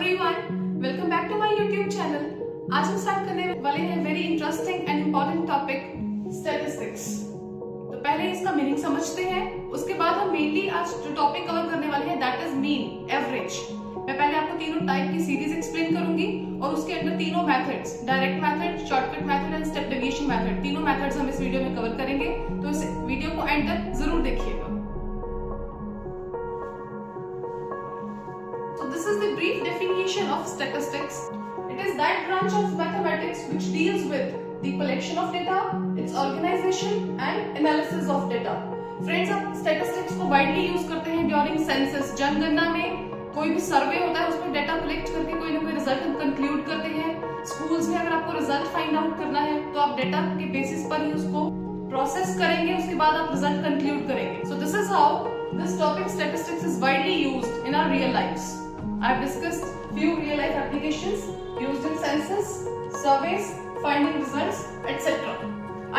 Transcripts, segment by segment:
Everyone, welcome back to my YouTube channel. आज हम start करने वाले हैं very interesting and important topic statistics. तो पहले इसका मीनिंग समझते हैं, उसके बाद हम मेनली आज जो टॉपिक कवर करने वाले हैं दैट इज मीन, एवरेज। मैं पहले आपको तीनों टाइप की सीरीज एक्सप्लेन करूंगी और उसके अंदर तीनों methods, direct method, shortcut method and step deviation method, तीनों मेथड्स हम इस वीडियो में कवर करेंगे। तो इस वीडियो को एंड तक जरूर देखिएगा। This is the brief definition of statistics. It is that branch of mathematics which deals with the collection of data, its organization and analysis of data. Friends, आप statistics को widely use करते हैं during census, जनगणना में कोई भी सर्वे होता है उसमें डेटा कलेक्ट करके कोई ना कोई रिजल्ट हम कंक्लूड करते हैं। स्कूल्स में अगर आपको रिजल्ट फाइंड आउट करना है तो आप डेटा के बेसिस पर ही उसको प्रोसेस करेंगे, उसके बाद आप रिजल्ट कंक्लूड करेंगे। So this is how this topic statistics is widely used in our real lives. I have discussed few real life applications used in census, surveys, finding results, etc.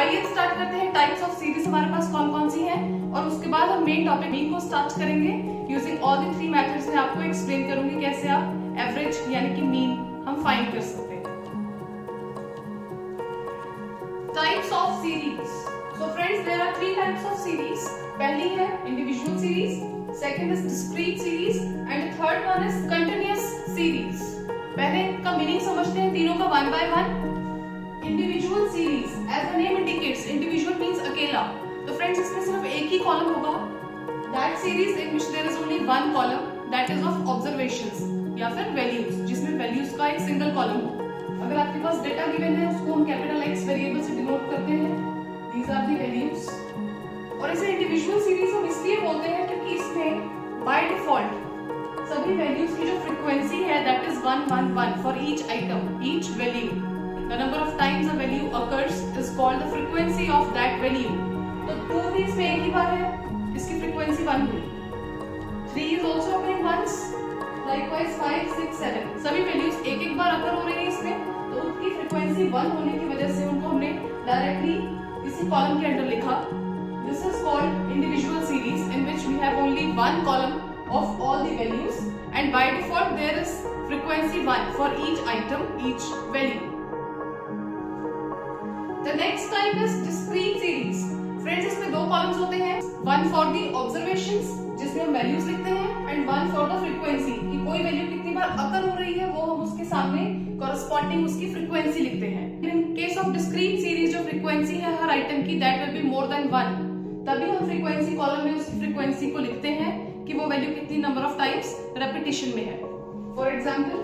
आइए start करते हैं types of series हमारे पास कौन कौन सी हैं और उसके बाद हम मेन टॉपिक मीन को स्टार्ट करेंगे। Using all the three methods में आपको एक्सप्लेन करूंगी कैसे आप एवरेज यानी कि मीन हम फाइंड कर सकते हैं। Types of series. So friends, there are three types of series. पहली है individual series, second is discrete series and the third one is continuous series. पहले का मीनिंग समझते हैं तीनों का one by one। Individual series, as the name indicates, individual means अकेला। तो फ्रेंड्स इसमें सिर्फ एक ही कॉलम होगा। That series in which there is only one column, that is of observations या फिर values, जिसमें values का एक सिंगल कॉलम हो। अगर आपके पास डेटा गिवन है उसको हम कैपिटल X वेरिएबल से डिनोट करते हैं। These are the values। और इसे इंडिविजुअल सीरीज हम इसलिए बोलते हैं क्योंकि इसमें बाय डिफॉल्ट सभी वैल्यूज की जो फ्रीक्वेंसी है that is 111 for each item, each value. The number of times a value occurs is called the frequency of that value. तो 2 भी इसमें एक ही बार है, इसकी फ्रीक्वेंसी 1 हुई। 3 is also occurring once, likewise 5 6 7 सभी वैल्यूज एक एक बार अकर हो रही है इसमें, तो उनकी फ्रीक्वेंसी 1 होने की वजह से उनको हमने डायरेक्टली इसी कॉलम के अंदर लिखा। This is called individual series in which we have only one column of all the values and by default there is frequency 1 for each item, each value. The next type is discrete series. Friends, इसमें दो columns होते हैं, one for the observations जिसमें हम values लिखते हैं and one for the frequency कि कोई value कितनी बार अकर हो रही है वो हम उसके सामने corresponding उसकी frequency लिखते हैं। In case of discrete series जो frequency है हर item की that will be more than 1, तभी हम फ्रीक्वेंसी कॉलम में उसकी फ्रीक्वेंसी को लिखते हैं कि वो वैल्यू कितनी नंबर ऑफ टाइम्स रेपिटेशन में है। For example,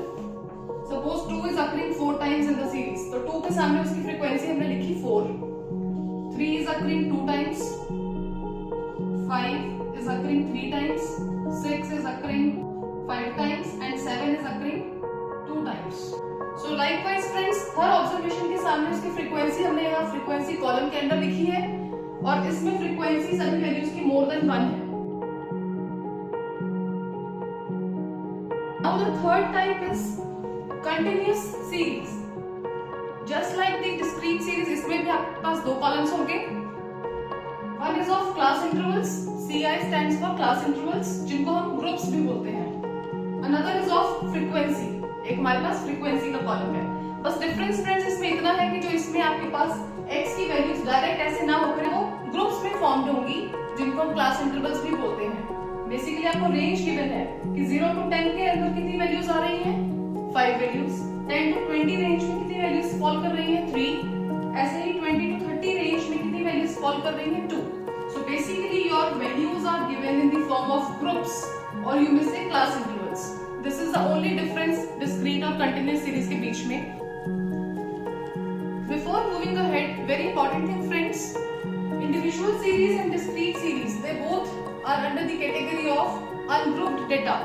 suppose 2 is occurring 4 times in the series, तो 2 के सामने उसकी फ्रीक्वेंसी हमने लिखी 4। 3 is occurring 2 times, 5 is occurring 3 times, 6 is occurring 5 times and 7 is occurring 2 times. So likewise friends, her observation के सामने उसकी फ्रीक्वेंसी हमने यहाँ फ्रीक्वेंसी कॉलम के अंदर लिखी है और इसमें फ्रीक्वेंसी सभी वैल्यूज की मोर देन 1 है। Now the third type is continuous series. Just like the discrete series, इसमें भी आपके पास दो कॉलम्स होंगे। One is of class intervals, CI stands for class intervals, जिनको हम ग्रुप्स भी बोलते हैं। Another is of frequency, एक हमारे पास फ्रीक्वेंसी का कॉलम है। बस डिफरेंस फ्रेंड्स इसमें इतना है कि जो इसमें आपके पास x की वैल्यूज डायरेक्ट ऐसे ना होकर वो ग्रुप्स में फॉर्म्ड होंगी जिनको हम क्लास इंटरवल्स भी बोलते हैं। बेसिकली आपको रेंज गिवन है कि 0 to 10 के अंदर कितनी वैल्यूज आ रही हैं, 5 वैल्यूज। 10 to 20 रेंज में कितनी वैल्यूज फॉल कर रही हैं, 3। ऐसे ही 20 to 30 रेंज में कितनी वैल्यूज फॉल कर रही हैं, 2। So basically your values are given in the form of groups और you may say class intervals. This is the only difference discrete और कंटीन्यूअस सीरीज के बीच में। Before moving ahead, very important thing friends, individual series and discrete series, they both are under the category of ungrouped data.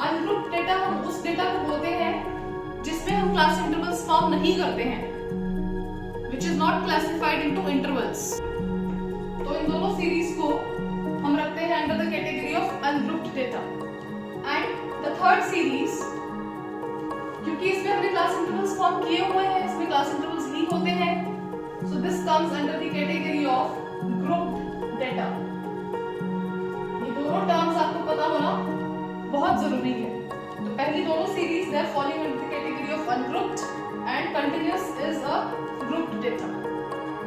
Ungrouped data हम उस data को बोलते हैं जिसमें हम क्लास इंटरवल्स फॉर्म नहीं करते हैं, which is not classified into intervals. तो इन दोनों सीरीज को हम रखते हैं under the category of ungrouped data. And the third series, क्योंकि इसमें हमने क्लास इंटरवल्स फॉर्म किए हुए हैं, इसमें क्लास इंटरवल्स लीक होते हैं, so this comes under the category of grouped data. ये दोनों टर्म्स आपको पता होना बहुत जरूरी है। तो पहली दोनों series they are following under the category of ungrouped and continuous is a grouped data.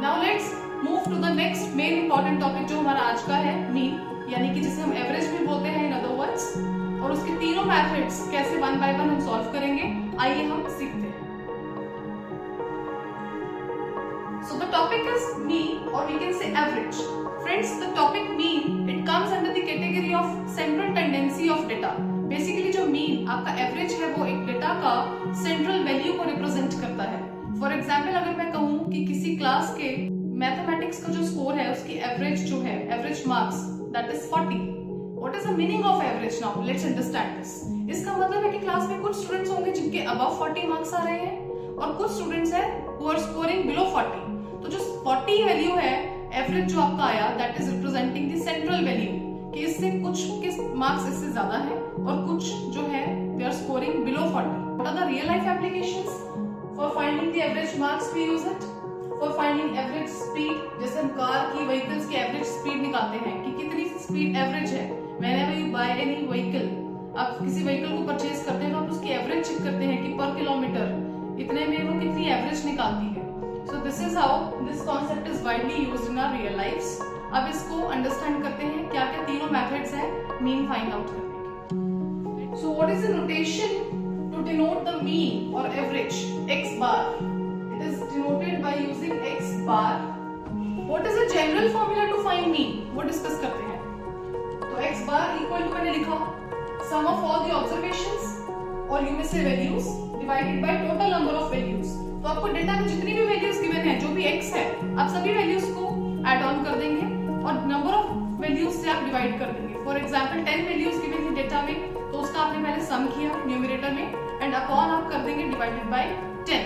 Now let's move to the next main important topic जो हमारा आज का है, मीन, यानी कि जिसे हम एवरेज भी बोलते हैं इन अदर वर्ड्स. और उसके तीनों मेथड्स कैसे वन बाय वन हम सॉल्व करेंगे, आइए हम सीखते हैं. So the topic is mean, or we can say average. Friends, the topic mean, it comes under the category of central tendency of data. Basically जो mean आपका average है वो एक डेटा का central value को represent करता है. For example अगर मैं कहूँ कि किसी क्लास के मैथमेटिक्स का जो स्कोर है उसकी एवरेज जो है, average marks, that is 40. What is the meaning of average now? Let's understand this. इसका मतलब है कि क्लास में कुछ स्टूडेंट्स होंगे जिनके above 40 मार्क्स आ रहे हैं और कुछ स्टूडेंट्स हैं who are scoring below 40. तो जो 40 वैल्यू है एवरेज जो आपका आया, that is representing the central value, कि इससे कुछ के मार्क्स इससे ज्यादा है और कुछ जो है they are scoring below 40. What are the real life applications? For finding the average marks we use it. For finding average speed, जैसे हम कार की व्हीकल्स की एवरेज स्पीड निकालते हैं कि कितनी स्पीड एवरेज है. Whenever you buy any vehicle, आप किसी व्हीकल को परचेज करते हैं तो आप उसकी एवरेज चेक करते हैं कि पर किलोमीटर इतने में वो कितनी एवरेज निकालती है. So this is how this concept is widely used in our real lives. अब इसको अंडरस्टैंड करते हैं क्या क्या तीनों मेथड्स हैं मीन फाइंड आउट करने के. So what is the notation to denote the mean or average? X bar. It is denoted by using X bar. What is the general formula to find mean? वो discuss करते हैं. तो X bar equal to मैंने लिखा sum of all the observations और you may say values divided by total number of values. तो आपको data में जितनी भी वैल्यूज गिवन है, जो भी x है, आप सभी वैल्यूज को ऐड ऑन कर देंगे और नंबर ऑफ वैल्यूज से आप डिवाइड कर देंगे. फॉर एग्जांपल 10 वैल्यूज गिवन है डेटा में, तो उसका आपने पहले सम किया न्यूमरेटर में एंड अपॉन आप कर देंगे divided by 10.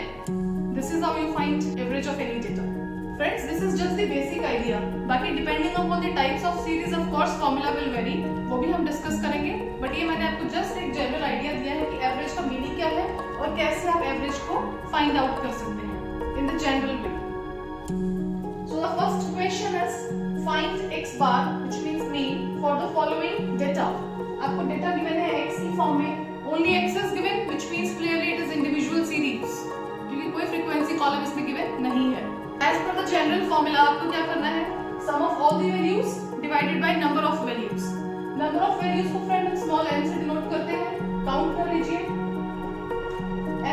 This is how you find average of any data. Friends, this is just the basic idea. बाकी depending upon the types of series of course formula will vary, वो भी हम discuss करेंगे. But ये मैंने आपको just एक general idea दिया है कि एवरेज का मीनिंग क्या है और कैसे आप एवरेज को फाइंड आउट कर सकते हैं in the general way. So the first question is find x bar which means mean for the following data. आपको डेटा गिवन है x की फॉर्म में, only x is given which means clearly it is individual series, क्योंकि कोई frequency column इसमें given नहीं है. As per the general formula आपको क्या करना है, sum of all the values divided by number of values. Number of values को फ्रेंड हम स्मॉल n से डिनोट करते हैं. काउंट कर लीजिए.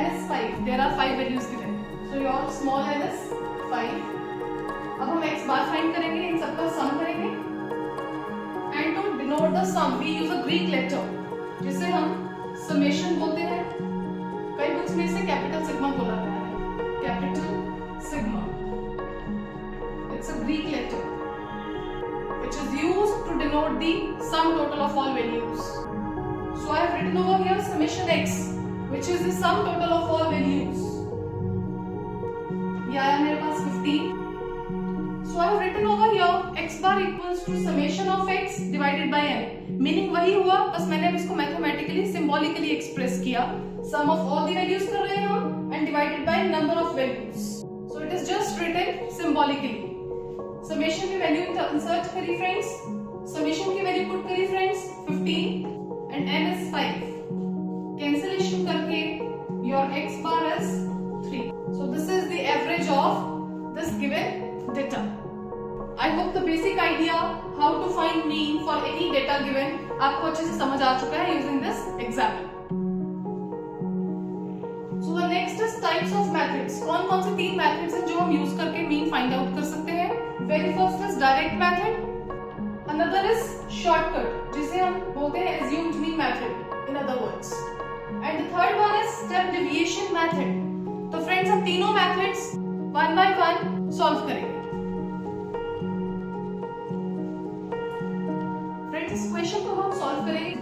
n is 5. There are 5 values given. So your small n is 5. अब हम x bar फाइंड करेंगे, इन सबका सम करेंगे. And to denote the sum we use a Greek letter, जिसे हम summation बोलते हैं. कई बुक्स में इसे कैपिटल सिग्मा बोला गया है. Capital sigma. It's a Greek letter which is used to denote the sum total of all values. So I have written over here summation x, which is the sum total of all values. ये आया मेरे पास 15. So I have written over here x bar equals to summation of x divided by n. Meaning वही हुआ, बस मैंने अब इसको mathematically, symbolically express किया. Sum of all the values कर रहे हैं हम and divided by number of values. So it is just written symbolically. Summation की वैल्यू इंसर्ट करी फ्रेंड्स. समेशन की वैल्यू पुट करी friends 15 and n is 5. Cancellation करके your x bar is 3. So this is the average of this given data. I hope the basic idea how to find mean for any data given आपको अच्छे से समझ आ चुका है using this example. So the next is types of methods. कौन कौन से तीन methods हैं जो हम use करके mean find out कर सकते हैं. Very first is direct method. Another is shortcut, जिसे हम बोलते हैं assumed mean method, in other words. And the third one is step deviation method. तो friends हम तीनों methods one by one solve करेंगे. Friends इस question को हम solve करेंगे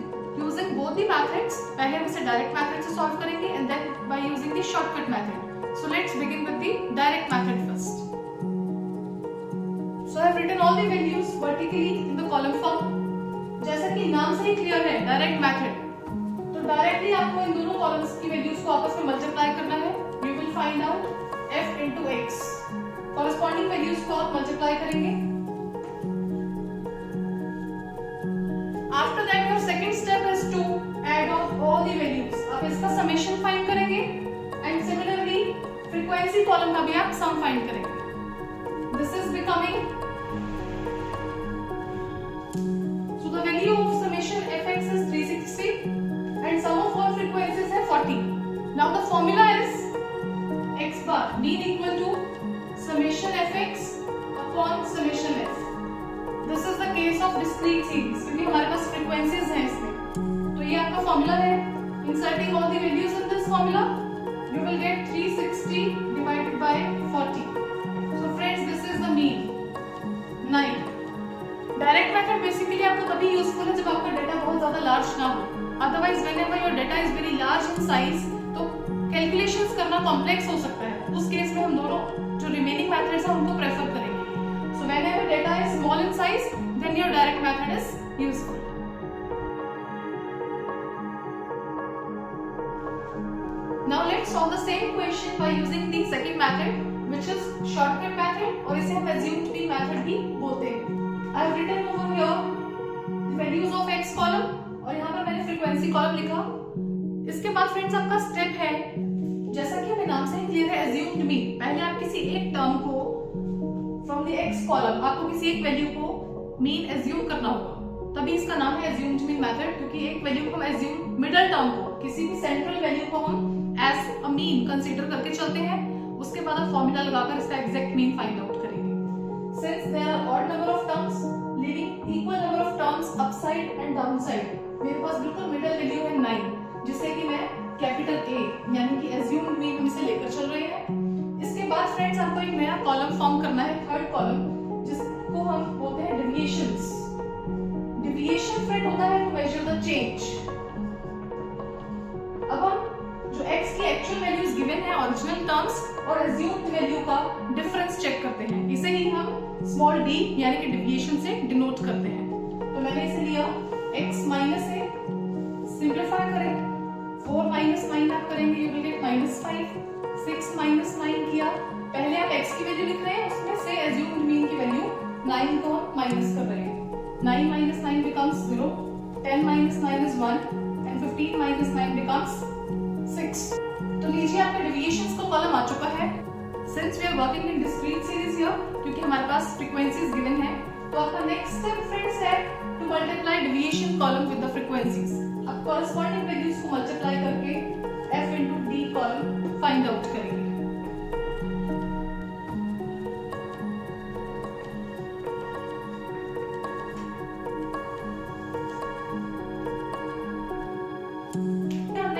using both the methods. पहले हम इसे direct method से solve करेंगे and then by using the shortcut method. So let's begin with the direct method first. So I have written all the values vertically in the column form. जैसा कि नाम से ही clear है direct method, तो directly आपको इन दोनों columns की values को आपस में मल्टीप्लाई करना है. You will find out f into x. Corresponding values को आप मल्टीप्लाई करेंगे. After that your second step is to add of all the values. Column का भी आप सम फाइंड करेंगे। This is becoming, so the value of summation fx is 360 and sum of all frequencies है 40. Now the formula is x bar mean equal to summation fx upon summation f. This is the case of discrete series क्योंकि हमारे पास frequencies हैं इसमें। तो ये आपका formula है। Inserting all the values in this formula, you will get 360 divided by 40. So friends, this is the mean 9. Direct method basically आपको तभी यूजफुल है जब आपका डेटा बहुत ज्यादा लार्ज ना हो। Otherwise whenever your data is very large in size तो कैलकुलेशंस करना कॉम्प्लेक्स हो सकता है। उस केस में हम दोनों जो रिमेनिंग मेथड्स हैं उनको प्रेफर करेंगे। So whenever data is small in size then your direct method is useful. Now let's solve the same question by using the second method, which is shortcut method, और इसे हम assumed p method भी बोलते हैं। I have written over here the values of x column और यहाँ पर मैंने frequency column लिखा। इसके बाद फ्रेंड्स आपका स्टेप है, जैसा कि हमें नाम से ही क्लियर है, assumed mean। पहले आप किसी एक टर्म को from the x column आपको किसी एक वैल्यू को mean assume करना होगा, तभी इसका नाम है assumed mean method। क्योंकि एक वैल्यू को हम assume मिडल टर्म को, किसी भी सेंट्रल वैल्यू को हम as a mean कंसीडर करके चलते हैं, उसके बाद आप फॉर्मूला लगाकर इसका एग्जैक्ट मीन फाइंड आउट करेंगे। Since there are odd number of terms, leaving equal number of terms upside and downside, मेरे पास बिल्कुल मिडल वैल्यू है 9, जिससे कि मैं कैपिटल A यानी कि assumed mean हम इसे लेकर चल रहे हैं। इसके बाद फ्रेंड्स आपको एक नया कॉलम फॉर्म करना है, थर्ड कॉलम, जिसको हम बोलते हैं डेविएशंस। डेविएशन फ्रेंड होता है टू मेजर द चेंज। अब हम जो x की एक्चुअल वैल्यूज गिवन है ओरिजिनल टर्म्स और assumed वैल्यू का डिफरेंस चेक करते हैं। इसे ही हम स्मॉल d यानी कि डेविएशन से डिनोट करते हैं। तो मैंने इसे लिया x माइनस a, सिंपलीफाई करें, 4 माइनस 9 आप करेंगे यू विल गेट -5, 6 माइनस 9 किया। पहले आप x की वैल्यू लिख रहे हैं, उसमें से assumed mean की वैल्यू 9 को हम माइनस कर रहे हैं। 9 minus 9 becomes 0, 10 minus 9 is 1 and 15 minus 9 becomes 6। तो लीजिए आपका डेविएशंस का कॉलम आ चुका है। Since we are working in discrete series here, क्योंकि हमारे पास फ्रीक्वेंसीज गिवन है, तो आपका नेक्स्ट स्टेप फ्रेंड्स है to multiply deviation column with the frequencies. अब कॉरस्पॉन्डिंग वैल्यूज को मल्टीप्लाई करके f into d column find out करेंगे।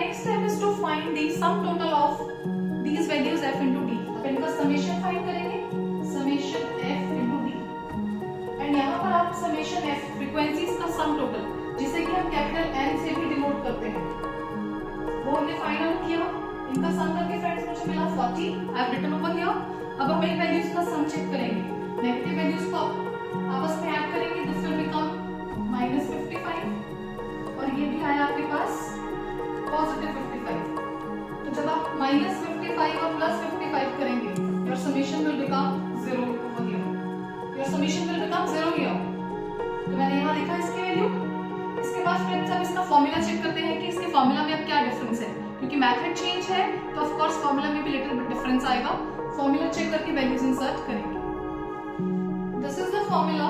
Next step is to find the sum total of these values f into d। अब इनका summation find करेंगे, summation f into d। And यहाँ पर आप समेशन f फ्रीक्वेंसीज का sum total, जिसे कि हम कैपिटल N से भी डिनोट करते हैं, वो हमने फाइंड आउट किया। इनका सम करके फ्रेंड्स मुझे मिला 40। I have written over here. अब हम इन वैल्यूज का सम चेक करेंगे, नेगेटिव वैल्यूज को आपस में ऐड करेंगे, दिस विल बिकम -55 और ये भी आया आपके पास पॉजिटिव 55। तो जब आप -55 और +55 करेंगे, your summation will become 0 over here. Your summation will become 0 here. तो मैंने यहाँ लिखा इसकी वैल्यू। इसके बाद फ्रेंड्स अब इसका फॉर्मूला चेक करते हैं कि इसके फॉर्मूला में अब क्या डिफरेंस है, क्योंकि मेथड चेंज है तो ऑफ कोर्स फॉर्मूला में भी लिटिल बिट डिफरेंस आएगा। फॉर्मूला चेक करके वैल्यूज इंसर्ट करेंगे। This is the formula,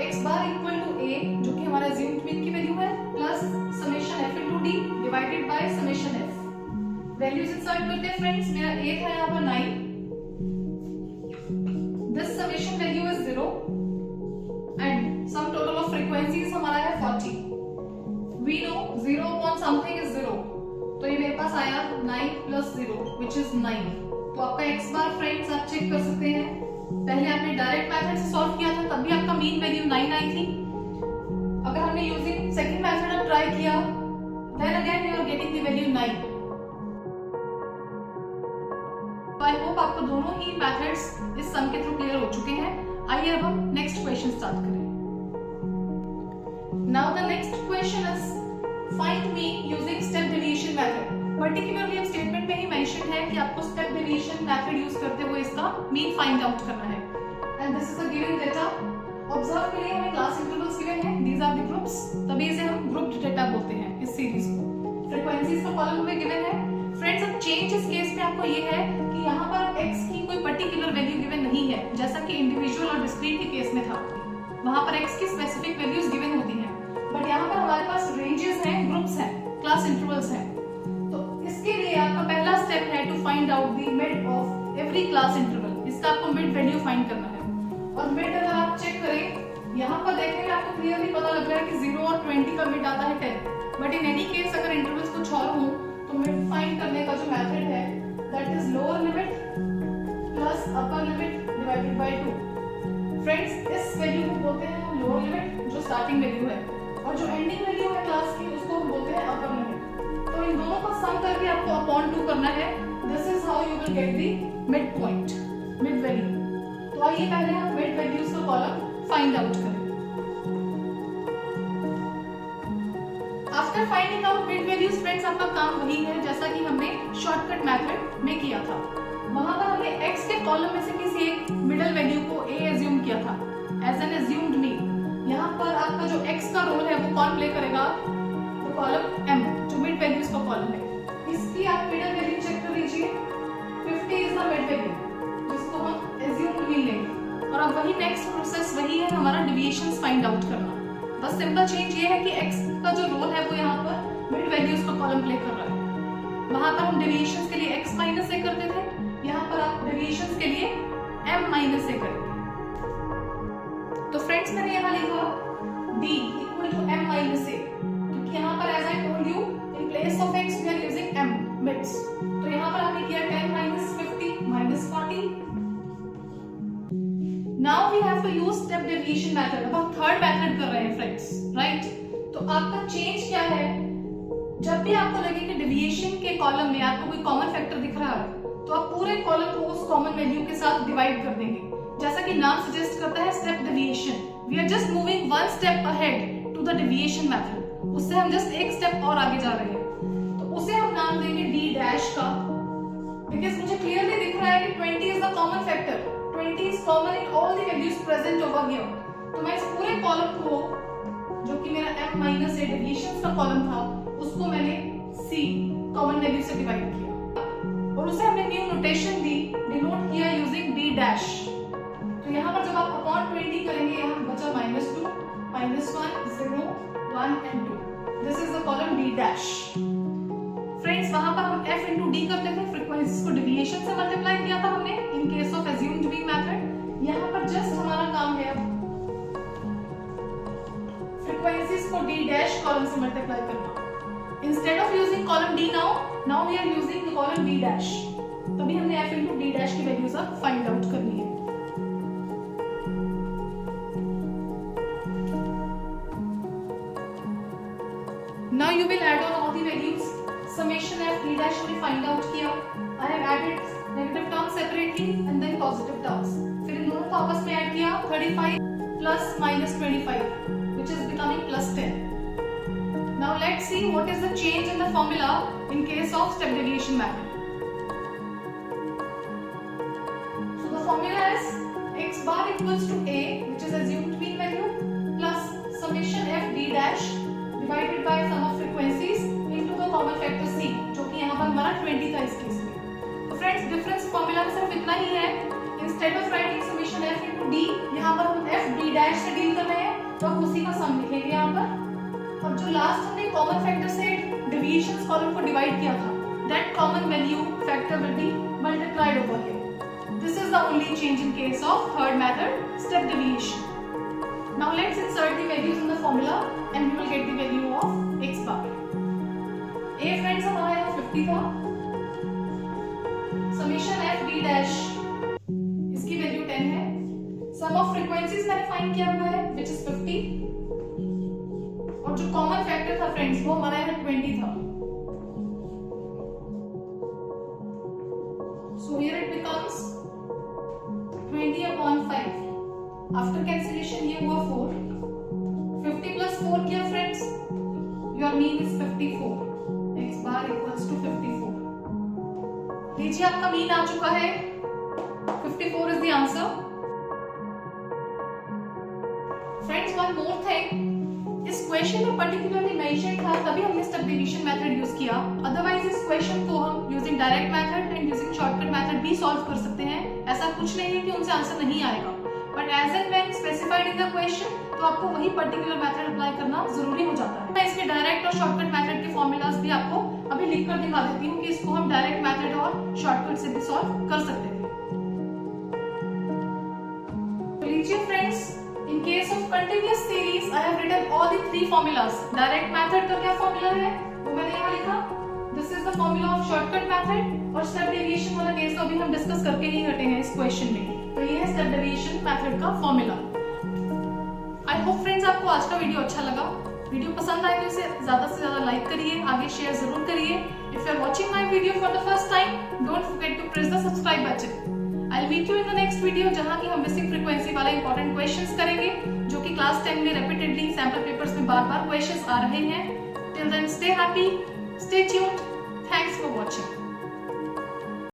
x bar equal to a, जो कि हमारा assumed mean की वैल्यू है, plus summation f into d divided by summation f। Values insert करते हैं फ्रेंड्स। मेरा a था यहाँ पर 9, this summation value is 0 and sum total of frequencies हमारा है 40। We know 0 upon something is 0, तो ये मेरे पास आया 9 plus 0 which is 9। तो आपका x बार फ्रेंड्स आप चेक कर सकते हैं, पहले आपने डायरेक्ट मेथड से सॉल्व किया था तब भी आपका मीन वैल्यू 9 आई थी। अगर हमने यूजिंग सेकंड मेथड ट्राई किया, then again you are getting the value 9। तो आई होप आपको दोनों ही मेथड्स इस सम के थ्रू क्लियर हो चुके हैं। आइए अब हम नेक्स्ट क्वेश्चन स्टार्ट करें। Now the next question is find mean using step deviation method. Particularly अब स्टेटमेंट में ही मेंशन है कि आपको स्टेप डेविएशन मेथड यूज करते हुए इसका मीन फाइंड आउट करना है। And this is a given data. Observe के लिए हमें क्लास इंटरवल्स गिवन है, दीज आर द ग्रुप्स, तभी इसे हम ग्रुप्ड डेटा बोलते हैं इस सीरीज को। फ्रीक्वेंसीज का कॉलम हमें गिवन है। फ्रेंड्स अब चेंज इस केस में आपको ये है कि यहाँ पर x की पर्टिकुलर वैल्यू गिवन नहीं है, जैसा कि इंडिविजुअल और डिस्क्रीट के केस में था, वहां पर x की स्पेसिफिक वैल्यूज गिवन होती हैं, बट यहाँ पर हमारे पास रेंजेस हैं, ग्रुप्स हैं, क्लास इंटरवल्स हैं। तो इसके लिए आपका पहला स्टेप है to find out the mid of every class interval. इसका आपको मिड वैल्यू फाइंड करना है, और मिड अगर आप चेक करें, यहाँ पर देखने में आपको क्लियरली पता लग रहा है कि 0 और 20 का मिड आता है 10, बट इन एनी केस अगर इंटरवल्स कुछ और हों तो मिड फाइंड करने का जो मेथड है that is lower limit plus upper limit divided by 2। Friends, इस वैल्यू को बोलते हैं हम लोअर लिमिट, जो स्टार्टिंग वैल्यू है, और जो एंडिंग वैल्यू है क्लास की उसको हम बोलते हैं अपर लिमिट। तो इन दोनों का सम करके आपको अपॉन 2 करना है। This is how you will get the mid point, mid value. तो आइए पहले हम मिड वैल्यूज का कॉलम फाइंड आउट करें। After finding out mid values friends, आपका काम वही है जैसा कि हमने शॉर्टकट मेथड में किया था। वहां पर हमने x के कॉलम में से किसी एक मिडिल वैल्यू को a एज्यूम किया था एज एन एज्यूम्ड मीन। यहाँ पर आपका जो x का रोल है वो कौन प्ले करेगा? तो कॉलम m, जो मिड वैल्यूज का कॉलम है। इसकी आप मिडिल वैल्यू चेक कर लीजिए, 50 इज द मिड वैल्यू, जिसको हम एज्यूम्ड मीन लेंगे। और अब वही नेक्स्ट प्रोसेस वही है हमारा डेविएशंस फाइंड आउट करना। बस सिंपल चेंज ये है कि x का जो रोल है वो यहाँ पर मिड वैल्यूज का कॉलम प्ले कर रहा है। वहां पर हम डेविएशंस के लिए x माइनस a करते थे, यहाँ पर आप डेविएशंस के लिए m माइनस a करेंगे। तो फ्रेंड्स, मैंने यहाँ लिखा d equal to m minus a, क्योंकि यहाँ पर as I told you in place of x we are using m mids. तो यहाँ पर आपने किया 10 minus 50 minus 40। Now we have to use step deviation method. अब हम थर्ड मेथड कर रहे हैं फ्रेंड्स, राइट? तो आपका चेंज क्या है? जब भी आपको लगे कि डेविएशन के कॉलम में आपको कोई कॉमन फैक्टर दिख रहा है, तो आप पूरे कॉलम को उस कॉमन वैल्यू के साथ डिवाइड कर देंगे। जैसा कि नाम सजेस्ट करता है step deviation, we are just moving one step ahead to the deviation method. उससे हम जस्ट एक स्टेप और आगे जा रहे हैं। तो उसे हम नाम देंगे d डैश का, बिकॉज मुझे क्लियरली दिख रहा है कि 20 is the common factor, 20 is common in all the values present over here. तो मैं इस पूरे कॉलम को, जो कि मेरा m माइनस a डेविएशंस का कॉलम था, उसको मैंने c कॉमन वैल्यू से डिवाइड किया, और उसे हमने न्यू नोटेशन दी, डिनोट किया यूजिंग d डैश। तो यहाँ पर जब आप अपॉन 20 करेंगे, यहाँ बचा -2, -1, 0, 1 and 2। This is the column d dash. Friends, वहां पर हम f into d करते थे, फ्रीक्वेंसीज को डेविएशन से मल्टीप्लाई किया था हमने इन case of assumed mean method. यहाँ पर जस्ट हमारा काम है अब फ्रीक्वेंसीज को d डैश कॉलम से मल्टीप्लाई करना। Instead of using column d now we are using the column d dash। तभी हमने f into d dash की वैल्यूज अब फाइंड आउट करनी है। Now you will add on all the values। Summation f d dash हमने find out किया। I have added negative terms separately and then positive terms। फिर इन दोनों को आपस में ऐड किया, 35 plus minus 25 which is becoming plus 10। Now let's see what is the change in the formula in case of step deviation method। So the formula is x bar equals to a, which is assumed mean value, plus summation f d dash divided by sum of frequencies into the common factor c, जो कि यहाँ पर हमारा 20 था इस case में। तो friends, difference formula में सिर्फ इतना ही है, instead of writing summation f into d, यहाँ पर हम f d dash से डील कर रहे हैं, तो हम उसी का सम लिखेंगे यहाँ पर। और जो लास्ट हमने कॉमन फैक्टर से डेविएशंस कॉलम को डिवाइड किया था, that common value factor will be multiplied over here. This is the only change in case of third method, step deviation. Now let's insert the values in the formula and we will get the value of x bar. a friends हमारा यहाँ 50 था, summation f d dash, इसकी value 10 है। Sum of frequencies मैंने find किया हुआ है which is 50, और जो कॉमन फैक्टर था फ्रेंड्स वो हमारा यहाँ 20 था। So here it becomes 20 upon 5। After cancellation ये हुआ 4। 50 plus 4 किया friends, your mean is 54। x bar equals to 54। लीजिए आपका मीन आ चुका है, 54 is the answer। Friends, one more thing, इस क्वेश्चन में पर्टिकुलरली मेंशन था तभी हमने स्टेप डिवीजन मेथड यूज किया, अदरवाइज इस क्वेश्चन को हम using direct method and using shortcut method भी सॉल्व कर सकते हैं। ऐसा कुछ नहीं है कि उनसे आंसर नहीं आएगा, but as and when specified in the question तो आपको वही पर्टिकुलर मेथड अप्लाई करना जरूरी हो जाता है। मैं इसके डायरेक्ट और शॉर्टकट मेथड के फॉर्मूलाज भी आपको अभी लिख कर दिखा देती हूँ कि इसको हम डायरेक्ट मेथड और शॉर्टकट से भी सॉल्व कर सकते हैं। तो लीजिए friends, in case of continuous series I have written all the three formulas। Direct method का क्या फॉर्मूला है वो मैंने यहाँ लिखा, this is the formula of shortcut method, और स्टेप डेविएशन वाला केस तो अभी हम डिस्कस करके ही हटे हैं इस क्वेश्चन में। तो ये है स्टेप डेविएशन मेथड का फॉर्मूला। आई होप फ्रेंड्स आपको आज का वीडियो अच्छा लगा। वीडियो पसंद आए तो इसे ज्यादा से ज्यादा लाइक करिए, आगे शेयर जरूर करिए। If you are watching my video for the first time, don't forget to press the subscribe button. I'll meet you in the next video जहां की हम बेसिक फ्रीक्वेंसी वाला इंपॉर्टेंट क्वेश्चंस करेंगे जो कि क्लास 10 में रिपीटेडली सैंपल पेपर्स में बार-बार क्वेश्चंस आ रहे हैं। Till then, stay happy, stay tuned. Thanks for watching.